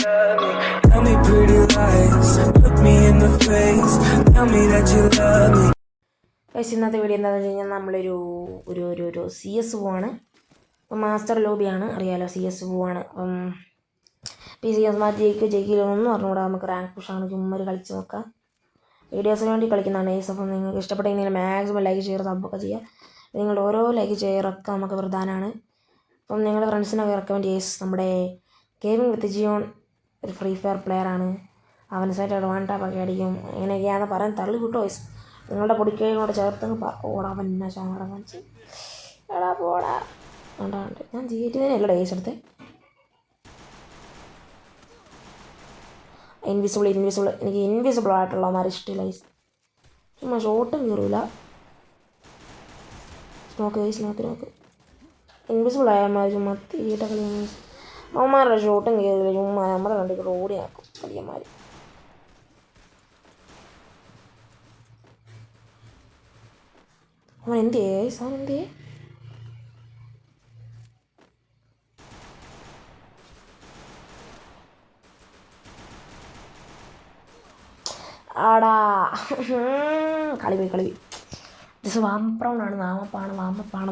love me. Tell me pretty lies, look me in the face, tell me that you love me. ഇന്നത്തെ video എന്താണെന്ന് വെച്ച് കഴിഞ്ഞാൽ നമ്മളൊരു ഒരു ഒരു ഒരു സി എസ് പോവാണ്. അപ്പം മാസ്റ്റർ ലോബിയാണ്, അറിയാലോ, സി എസ് പോവാണ്. അപ്പം സി എസ് ജയിക്കില്ലെന്ന് പറഞ്ഞുകൂടാ, നമുക്ക് റാങ്ക് പുഷാണ്, ചുമ്മാ കളിച്ച് നോക്കാം. വീഡിയോസിന് വേണ്ടി കളിക്കുന്നതാണ് ഏസ്. അപ്പം നിങ്ങൾക്ക് ഇഷ്ടപ്പെട്ടെങ്കിൽ മാക്സിമം ലൈക്ക് ഷെയർ സബ്ബൊക്കെ ചെയ്യുക. നിങ്ങളുടെ ഓരോ ലൈക്ക് ഷെയറൊക്കെ നമുക്ക് പ്രധാനമാണ്. അപ്പം നിങ്ങളുടെ ഫ്രണ്ട്സിനൊക്കെ റെക്കമെൻഡ് ചെയ്സ്. നമ്മുടെ ഗെയിമിംഗ് വിത്ത് ജിയോൺ ഒരു ഫ്രീ ഫയർ പ്ലെയറാണ്. അവൻ സെറ്റായിട്ട് വൺ ടാപ്പൊക്കെ അടിക്കും. എങ്ങനെയൊക്കെയാണെന്ന് പറയാൻ തള്ളി കിട്ടോ വയസ്സ്. നിങ്ങളുടെ പൊടിക്കൈയും കൂടെ ചേർത്ത് ഓടാ പിന്നെ ചാങ്ങട കാണിച്ച് എടാ പോടാ ഉണ്ടാണ്ട്. ഞാൻ GTA ഡേയ്സ് എടുത്ത് ഇൻവിസിബിൾ എനിക്ക് ഇൻവിസിബിൾ ആയിട്ടുള്ളമാരെ ഇഷ്ടമില്ല. ചുമ്മാ ഷോട്ടും കയറൂല. നോക്ക് ഇൻവിസിബിൾ ആയമാർ ചുമ്മാ തീട്ടൊക്കെ അവന്മാരുടെ ഷോട്ടും കയറില്ല. ചുമ്മാ നമ്മുടെ കണ്ടിട്ട് ഓടി ആക്കും കളിയന്മാർ. അവൻ എന്തിയേ സാധനം എന്തിയേ? ആടാ കളി പോയി. ജസ്റ്റ് വാമപ്പറൗണ്ടാണ്.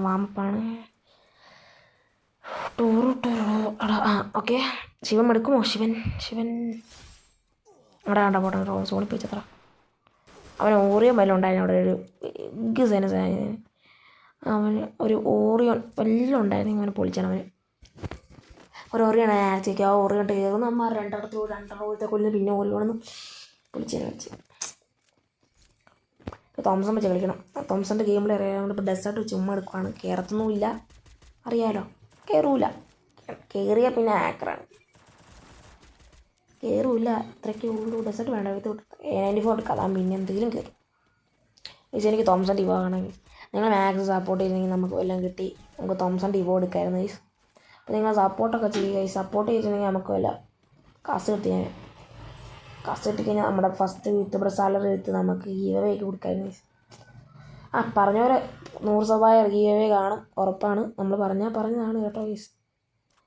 വാമപ്പാണ്. എടാ ഓക്കെ. ശിവൻ എടുക്കുമോ? ശിവൻ എടാ പോട്ടെ. സോണിപ്പിച്ചത്ര അവൻ ഓറിയോൺ വല്ലതും ഉണ്ടായിരുന്നു അവിടെ. ഒരു ബിഗ് സൈനസ് അവന് ഒരു ഓറിയോൺ വല്ലതും ഉണ്ടായിരുന്നു. ഇങ്ങനെ പൊളിച്ചാണ് അവന്. ഒരു ഓറിയാണ് ആഴ്ചയ്ക്ക്. ആ ഓറിയോട്ട് കയറുന്നു അമ്മ രണ്ടെണ്ണത്തെ കൊല്ലുന്നു. പിന്നെ ഓറിയോണെന്ന് പൊളിച്ചതിനെ വെച്ച് തോംസൺ വെച്ച് കളിക്കണം. തോംസൻ്റെ ഗെയിമിൽ അറിയാം. ഇപ്പോൾ ഡെസേർട്ട് ചുമ്മാ എടുക്കുവാണ്. കയറത്തൊന്നുമില്ല, അറിയാലോ. കയറൂല. കയറിയാൽ പിന്നെ ആക്കറാണ്. കയറൂല. ഇത്രയ്ക്ക് ഉള്ളൂ. ഡെസേർട്ട് വേണ്ട. 94 എടുക്കാം. അതാകുമ്പോൾ പിന്നെ എന്തെങ്കിലും കയറും. പക്ഷേ എനിക്ക് തോംസൺ ഡിവോ ആണെങ്കിൽ നിങ്ങൾ മാക്സ് സപ്പോർട്ട് ചെയ്തില്ലെങ്കിൽ നമുക്ക് എല്ലാം കിട്ടി. നമുക്ക് തോംസൺ ഡിവോ എടുക്കായിരുന്നു ഗൈസ്. അപ്പോൾ നിങ്ങൾ സപ്പോർട്ടൊക്കെ ചെയ്യുക ഗൈസ്. സപ്പോർട്ട് ചെയ്തിട്ടുണ്ടെങ്കിൽ നമുക്ക് എല്ലാം കാശ് കിട്ടിക്കഴിഞ്ഞാൽ നമ്മുടെ ഫസ്റ്റ് യൂട്യൂബർ സാലറി എടുത്ത് നമുക്ക് ഗീവവേക്ക് കൊടുക്കായിരുന്നു ഗൈസ്. പറഞ്ഞവരെ 100% ഗീവവേ കാണും, ഉറപ്പാണ്. നമ്മൾ പറഞ്ഞതാണ് കേട്ടോ ഗൈസ്.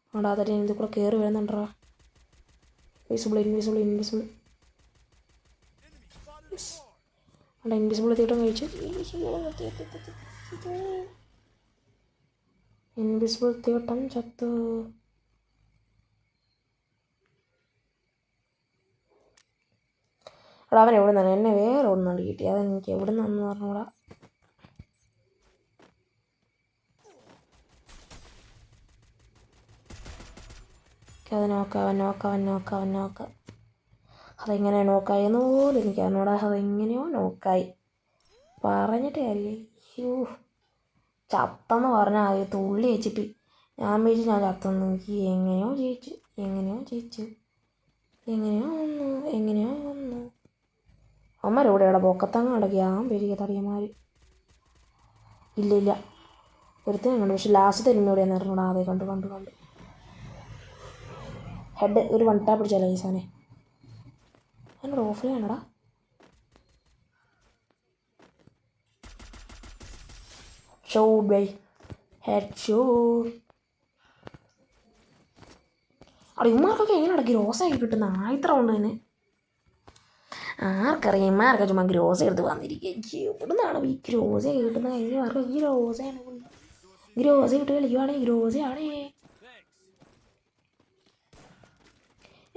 അതുകൊണ്ട് അതൊരു ഇതിൽ കൂടെ കയറി വരുന്നുണ്ടോ. ഇൻവിസിബിൾ തീട്ടം കഴിച്ചു. ഇൻവിസിബിൾ തീട്ടം ചത്തു. എടാ അവൻ എവിടെ നിന്നാണ് എന്നെ വേറെ ഒന്നുണ്ട് കിട്ടി. അതെനിക്ക് എവിടെ നിന്നാന്ന് പറഞ്ഞൂടാ. അത് നോക്ക. അതെങ്ങനെ നോക്കായെന്ന് പോലും എനിക്ക് അറിഞ്ഞൂടാ. അതെങ്ങനെയോ നോക്കായി പറഞ്ഞിട്ട് കാര്യമില്ല. ചത്തെന്ന് പറഞ്ഞാൽ ആദ്യം തുള്ളി വെച്ചിട്ട് ഞാൻ വിളിച്ച് ഞാൻ ചത്തെന്ന്. എനിക്ക് എങ്ങനെയോ വന്നു. അമ്മരോടെ ഇവിടെ പൊക്കത്തങ്ങ് അടക്കി ആ പേരിക തടിയന്മാർ. ഇല്ല ഒരുത്തനും കണ്ടു. പക്ഷെ ലാസ്റ്റ് എന്നെവിടെയാന്ന് അറിഞ്ഞൂടാ. അതെ കണ്ടു ഹെഡ് ഒരു വൺ ടാപ്പ് പിടിച്ചാലോ ഈ സാധനം. എന്നോട് ഓഫ് ചെയ്യണടാ. Shot by head shot. അവിടെ ഇമാർക്കൊക്കെ എങ്ങനെ ഗ്രോസാക്കി കിട്ടുന്ന ആദ്യത്തെ റൗണ്ട് തന്നെ ആർക്കറിയാം. ഇമാർക്ക് ചുമ്മാ ഗ്രോസ് എടുത്ത് വന്നിരിക്കുക. എവിടെ നിന്നാണ് ഈ ഗ്രോസ കിട്ടുന്നത്? ഇമാർക്ക് ഈ ഗ്രോസയാണ് കിട്ടുക. കളിക്കുവാണെങ്കിൽ ഗ്രോസയാണേ.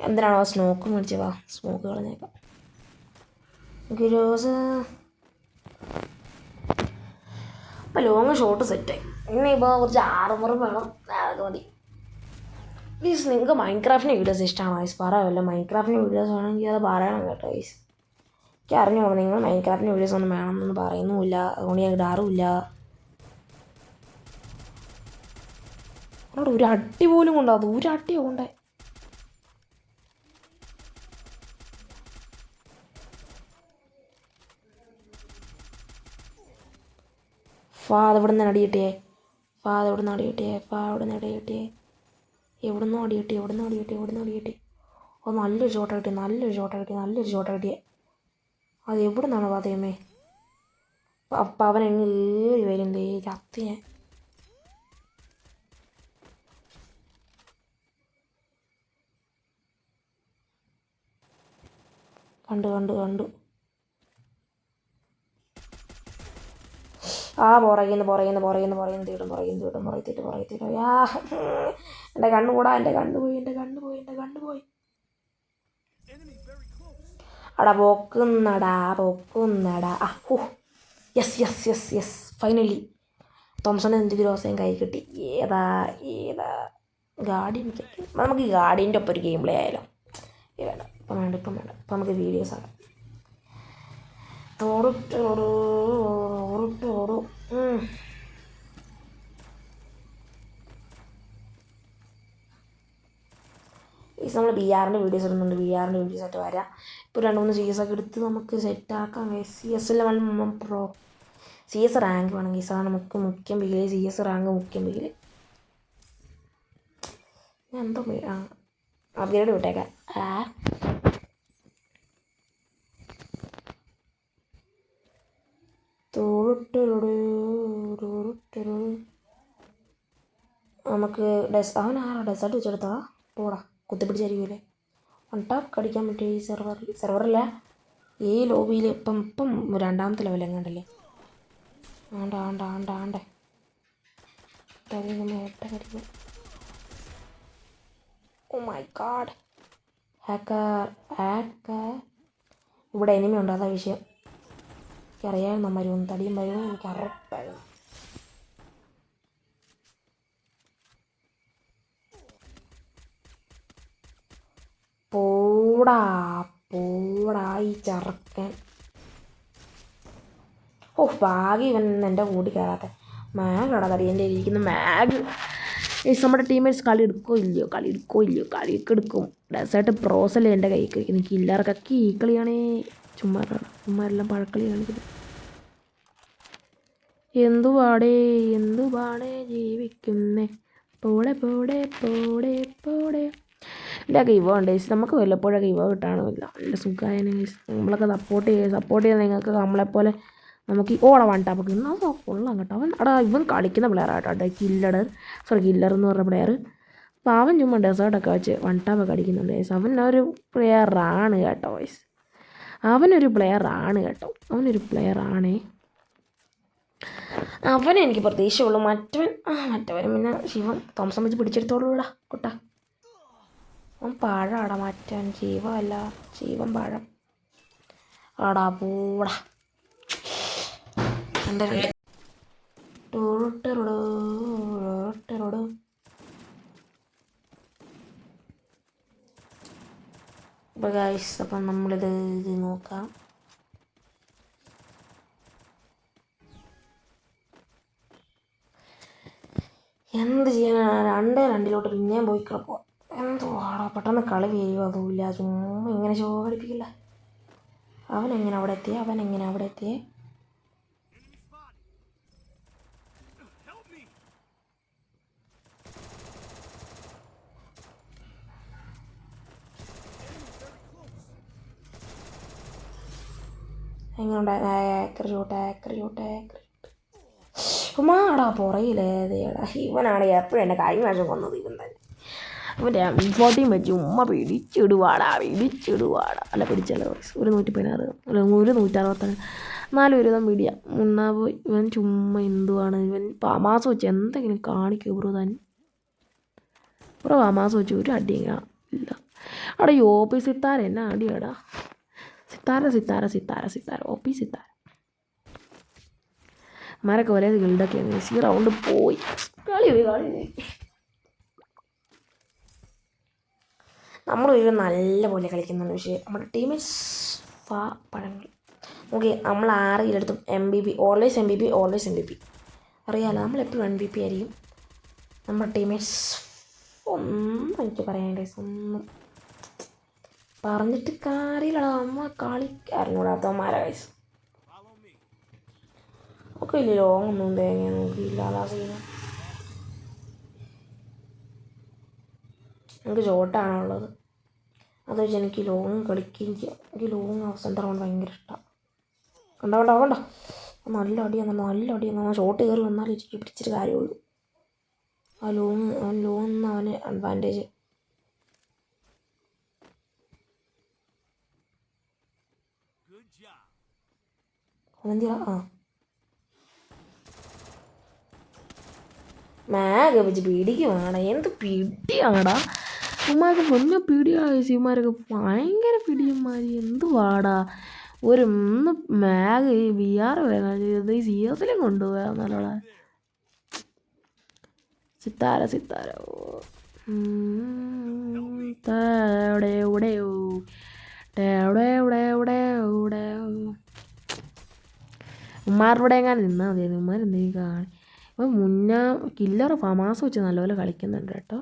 എന്തിനാണോ സ്മോക്ക് മേടിച്ച് വാ, സ്മോക്ക് കളഞ്ഞേക്കാം. ഗ്രോസ് അപ്പം ലോങ് ഷോട്ട് സെറ്റായി. ഇനിയിപ്പോൾ കുറച്ച് ആറുമുറും വേണം. അതൊക്കെ മതി. പ്ലീസ് നിങ്ങൾക്ക് മൈൻക്രാഫ്റ്റിൻ്റെ വീഡിയോസ് ഇഷ്ടമാണോ ഗൈസ്? പറയാമല്ലോ. മൈൻക്രാഫ്റ്റിൻ്റെ വീഡിയോസ് വേണമെങ്കിൽ അത് പറയണം കേട്ടോ ഗൈസ്. എനിക്ക് അറിഞ്ഞോളൂ നിങ്ങൾ മൈൻക്രാഫ്റ്റിൻ്റെ വീഡിയോസ് ഒന്നും വേണമെന്നൊന്നും പറയുന്നുമില്ല. അതുകൊണ്ട് ഞാൻ ഇടാറുമില്ല. അവിടെ ഒരു അടി പോലും കൊണ്ടാകും. ഒരു അടിയോ കൊണ്ടേ. അതെവിടെ നിന്ന് അടി കിട്ടിയേ? എവിടുന്ന് അടി കിട്ടിയേ? ഓ നല്ലൊരു ഷോട്ട് കിട്ടിയേ. അത് എവിടെ നിന്നാണ് പാതയമ്മേ? അപ്പം അവൻ എങ്ങ് കയറി വരുന്നേ. ചത്തി ഞാൻ. കണ്ടു. ആ പുറകിന്ന് തീട്ടും യാ എൻ്റെ കണ്ണ് പോയി അടാ പോക്കുന്നടാ ആ ഹോ യെസ് ഫൈനലി തോംസൺ എന്ത് ഗ്രോസയും കൈ കിട്ടി. ഏതാ ഗാർഡിയൻ നമുക്ക് ഈ ഗാർഡിയൻ്റെ ഒപ്പം ഒരു ഗെയിം പ്ലേ ആയാലോ. വേണ്ട ഇപ്പം നമുക്ക് വീഡിയോസ് ആകാം. തോടുട്ടോടു ഈ നമ്മൾ ബി ആറിൻ്റെ വീഡിയോസ് ഇടുന്നുണ്ട്. ബി ആറിൻ്റെ വീഡിയോസ് ആയിട്ട് വരാം. ഇപ്പോൾ 2-3 CS ഒക്കെ എടുത്ത് നമുക്ക് സെറ്റാക്കാം. CS പ്രോ CS റാങ്ക് വേണമെങ്കിൽ സാധനം മുഖ്യം ബിഗില് CS റാങ്ക് മുഖ്യം ബിഗില് ഞാൻ എന്തോ അപ്ഗ്രേഡ് വിട്ടേക്കാം. നമുക്ക് അവനാരാ ഡെസേർട്ട് വെച്ചെടുത്താ പോടാ കുത്തിപ്പിടിച്ചായിരിക്കുമല്ലേ. 1 ടാപ്പ് കടിക്കാൻ പറ്റും ഈ സെർവറില്ല ഈ ലോബിയിൽ ഇപ്പം 2ാമത്തെ ലെവൽ എങ്ങാണ്ടല്ലേ. ആണ്ടേ ഓ മൈ ഗാഡ് ഹാക്കർ ഇവിടെ എനിമി ഉണ്ട്. അതാ വിഷയം. എനിക്കറിയാമായിരുന്നു മരുന്ന് തടിയും മരുന്ന് എനിക്ക് അറപ്പായിരുന്നു. പോടാ ഈ ചെറുക്കൻ. ഓ ഭാഗ്യം ഇവൻ എൻ്റെ കൂടി കയറാത്ത. മാഗാടാ തടി എൻ്റെ ഇരിക്കുന്ന മാഗ്. നമ്മുടെ ടീമേറ്റ്സ് കളി എടുക്കോ ഇല്ലയോ കളിയൊക്കെ എടുക്കും. ഡെസേർട്ട് പ്രോസല്ലേ എൻ്റെ കൈക്ക്. എനിക്ക് ഇല്ലാർക്കൊക്കെ ഈ കളിയാണേ. ചുമ്മാ എല്ലാം പഴക്കളി കാണിക്കുന്നത്. എന്തുപാടേ ജീവിക്കുന്നേ പോടെ എൻ്റെ ഗൈവോ ഉണ്ട്. നമുക്ക് വല്ലപ്പോഴൊക്കെ ഗൈവോ കിട്ടാനുമില്ല. നല്ല സുഖമായതിന് നമ്മളൊക്കെ സപ്പോർട്ട് ചെയ്ത് നിങ്ങൾക്ക് നമ്മളെപ്പോലെ നമുക്ക് ഓളെ 1 ടാപ്പൊക്കെ കൊള്ളാം കേട്ടോ. ഇവൻ കളിക്കുന്ന പ്ലെയർ ആട്ടോ കില്ലർ എന്ന് പറഞ്ഞ പ്ലെയർ. അപ്പോൾ അവൻ ചുമ്മാ ഡെസേർട്ടൊക്കെ വെച്ച് 1 ടാപ്പൊക്കെ അടിക്കുന്നുണ്ട്. അവനൊരു പ്ലെയറാണ് കേട്ടോ. അവനൊരു പ്ലെയറാണേ. അവനെ എനിക്ക് പ്രതീക്ഷയുള്ളൂ. മറ്റവൻ പിന്നെ ശിവൻ തോംസൺ വെച്ച് പിടിച്ചെടുത്തോളൂടാ കുട്ടാ. അവൻ പഴാടാ മറ്റവൻ ജീവമല്ല ജീവൻ പഴം ആടാ പൂടാ. അപ്പോൾ ഗൈസ് അപ്പം നമ്മളിത് നോക്കാം. എന്ത് ചെയ്യാനാണ് 2-2 പിന്നെയും പോയി കിടക്കുക. എന്തുവാടാ പെട്ടെന്ന് കളി വീഴുമോ അതുമില്ല. ചുമ്മാ ഇങ്ങനെ ഷോ കളിപ്പിക്കില്ല. അവനെങ്ങനെ അവിടെ എത്തിയേ. എങ്ങനെ ഉമാടാ പുറയിലേതേടാ. ഇവനാണ് എപ്പോഴും എൻ്റെ കഴിഞ്ഞ പ്രാവശ്യം കൊന്നത്. ഇവൻ തന്നെ അവൻ്റെ 40 വെച്ച് ഉമ്മ പിടിച്ചിടുവാടാ. അല്ല പിടിച്ചല്ല ഒരു 116 അല്ല 160 4 വിധം പിടിയാ മുന്നാ പോയി. ഇവൻ ചുമ്മാ എന്തുവാണ് ഇവൻ മാസം വെച്ച് എന്തെങ്കിലും കാണിക്കോ ബ്രോ താൻ. മാസം വെച്ച് ഒരു അടിയും ഇല്ല. അവിടെ ഈ OP സിത്താര എന്നാ അടിയാടാ. സിത്താര OP സിത്താര മാരൊക്കെ ഒരേ ഗിൽഡൊക്കെ ഈ റൗണ്ട് പോയി. കളി നമ്മൾ നല്ല പോലെ കളിക്കുന്നുണ്ട്. പക്ഷേ നമ്മുടെ ടീമേറ്റ്സ് പഴങ്ങൾ ഓക്കെ. നമ്മൾ 6 കിലെടുത്തും MVP ഓൾവേസ് MVP അറിയാമല്ലോ. നമ്മളെപ്പോഴും MVP ആയിരിക്കും. നമ്മുടെ ടീമേറ്റ്സ് ഒന്നും എനിക്ക് പറയാനുണ്ട്. ഒന്നും പറഞ്ഞിട്ട് കാര്യമില്ലടാ. അമ്മ കളിക്കാരനോടാത്തമാരാ വയസ്സ് ഒക്കെ ഇല്ല. ലോങ്ങൊന്നും തേങ്ങ നോക്കിയില്ല. അതാ സീന. എനിക്ക് ഷോട്ടാണുള്ളത്. അത് വെച്ച് എനിക്ക് ലോങ് കളിക്കുകയും ചെയ്യാം. എനിക്ക് ലോങ് സെൻ്റർ കൊണ്ട് ഭയങ്കര ഇഷ്ടമാണ്. കണ്ടോ നല്ല അടിയാണ്. ഷോട്ട് കയറി വന്നാൽ എനിക്ക് പിടിച്ചിട്ട് കാര്യമുള്ളൂ. അവന് അഡ്വാൻറ്റേജ്. അവനെന്തിയാ ആ മാഗ് വെച്ച് പിടിക്കുവാണ്. എന്ത് പിടിയാടാ ഉമ്മാർക്ക് പൊന്ന പിടിയാണ്. ഇവന്മാരൊക്കെ ഭയങ്കര പിടിയന്മാർ. എന്ത് പാടാ ഒരു ഒന്ന് മാഗ് ഈ ബി ആർ വേണം ചെയ്ത് ഈ CS കൊണ്ടുപോയാൽ നല്ലോളെ. സിത്താര ഉമ്മാരുടെ എങ്ങാനും നിന്നാൽ മതി. ഉമ്മാരെന്തെങ്കിലും കാണി. ഇപ്പം മുന്നേ കില്ലർ ഫമാസ് വെച്ച് നല്ലപോലെ കളിക്കുന്നുണ്ട് കേട്ടോ.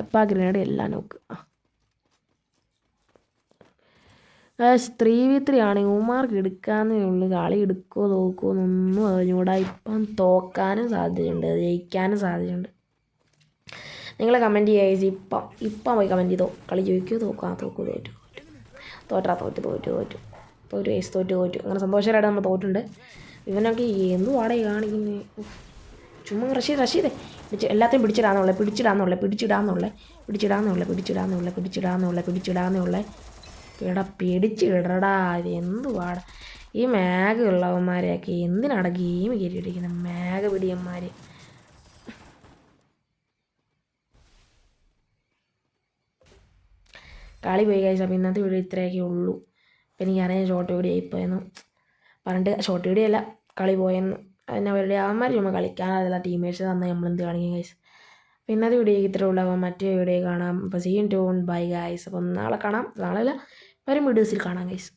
ഇപ്പം ആ ഗ്രനേഡ് എല്ലാം നോക്ക്. 3v3 ആണ്. ഉമ്മാർക്ക് എടുക്കാന്നേ ഉള്ളൂ. കളി എടുക്കുമോ തോക്കുമോ എന്നൊന്നും അറിഞ്ഞൂടാ. ഇപ്പം തോക്കാനും സാധ്യതയുണ്ട്, ജയിക്കാനും സാധ്യതയുണ്ട്. നിങ്ങൾ കമൻറ്റ് ചെയ്യുക. ഇപ്പം പോയി കമൻറ്റ് ചെയ്തോ. കളി ജയിക്കുമോ തോക്കൂ തോറ്റു. അങ്ങനെ സന്തോഷമായിട്ട് നമ്മൾ തോറ്റുണ്ട്. ഇവനൊക്കെ എന്ത് വാടക കാണിക്കുന്നത്. ചുമ്മാ റഷീദേ എല്ലാத்தைയും പിടിച്ചിടാന്നുള്ളേ. പിടിച്ചിടടാ. ഇത് എന്ത് പാടാ ഈ മാഗ് ഉള്ളവന്മാരെയൊക്കെ എന്തിനാണ് ഗെയിം കയറ്റിയിട്ടിരിക്കുന്നത്. മാഗ് പിടിയന്മാർ. കളി പോയി കഴിച്ചാൽ അപ്പം ഇന്നത്തെ വീഡിയോ ഇത്രയൊക്കെ ഉള്ളൂ. അപ്പം എനിക്കറിയാം ഷോർട്ട് വീഡിയോ ആയിപ്പോയെന്ന് പറഞ്ഞിട്ട്. ഷോർട്ട് വീഡിയോ അല്ല, കളി പോയെന്ന്. അതിനെ അവരുടെ അവന്മാർ ചുമ്മാ കളിക്കാനല്ല ടീമേറ്റ്സ് തന്നെ നമ്മളെന്ത് കാണിക്കും ഗൈസ്. അപ്പം ഇന്നത്തെ വീഡിയോ ഇത്രേ ഉള്ളൂ. അപ്പം മറ്റേ വീഡിയോ കാണാം. അപ്പോൾ സീൻ ടൂൺ ബൈ ഗൈസ്. അപ്പം നാളെ കാണാം. നാളെ അല്ല വരും വീഡിയോസിൽ കാണാം ഗൈസ്.